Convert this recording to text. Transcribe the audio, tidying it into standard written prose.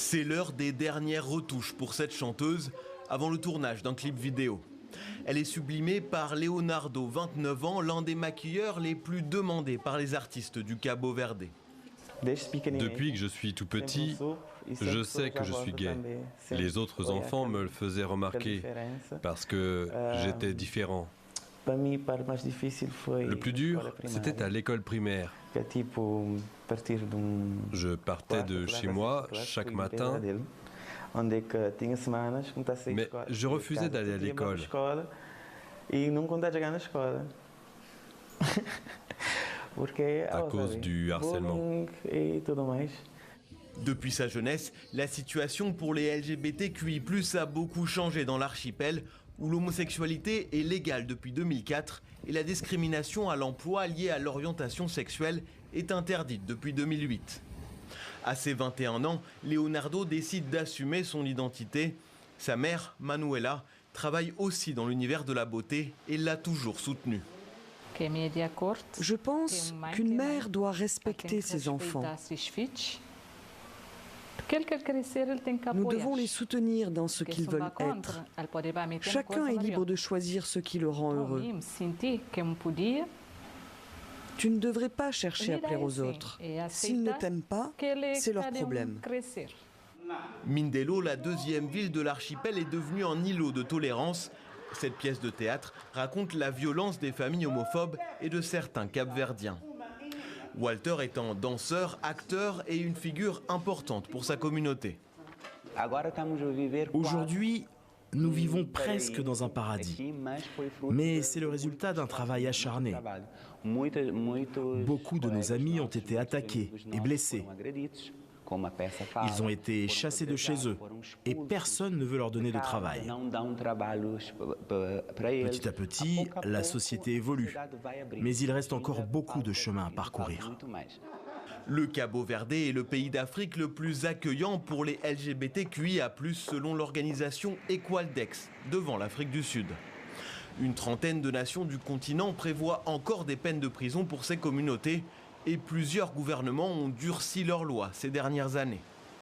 C'est l'heure des dernières retouches pour cette chanteuse avant le tournage d'un clip vidéo. Elle est sublimée par Leonardo, 29 ans, l'un des maquilleurs les plus demandés par les artistes du Cabo Verde. Depuis que je suis tout petit, je sais que je suis gay. Les autres enfants me le faisaient remarquer parce que j'étais différent. Le plus dur, c'était à l'école primaire. Je partais de chez moi chaque matin, mais je refusais d'aller à l'école. À cause du harcèlement. Depuis sa jeunesse, la situation pour les LGBTQI+ a beaucoup changé dans l'archipel, où l'homosexualité est légale depuis 2004 et la discrimination à l'emploi liée à l'orientation sexuelle est interdite depuis 2008. À ses 21 ans, Leonardo décide d'assumer son identité. Sa mère, Manuela, travaille aussi dans l'univers de la beauté et l'a toujours soutenue. Je pense qu'une mère doit respecter ses enfants. Nous devons les soutenir dans ce qu'ils veulent être. Chacun est libre de choisir ce qui le rend heureux. Tu ne devrais pas chercher à plaire aux autres. S'ils ne t'aiment pas, c'est leur problème. Mindelo, la deuxième ville de l'archipel, est devenue un îlot de tolérance. Cette pièce de théâtre raconte la violence des familles homophobes et de certains Cap-Verdiens. Walter est un danseur, acteur et une figure importante pour sa communauté. Aujourd'hui, nous vivons presque dans un paradis, mais c'est le résultat d'un travail acharné. Beaucoup de nos amis ont été attaqués et blessés. Ils ont été chassés de chez eux et personne ne veut leur donner de travail. Petit à petit, la société évolue, mais il reste encore beaucoup de chemin à parcourir. Le Cabo Verde est le pays d'Afrique le plus accueillant pour les LGBTQIA+, selon l'organisation Equaldex, devant l'Afrique du Sud. Une trentaine de nations du continent prévoient encore des peines de prison pour ces communautés et plusieurs gouvernements ont durci leurs lois ces dernières années.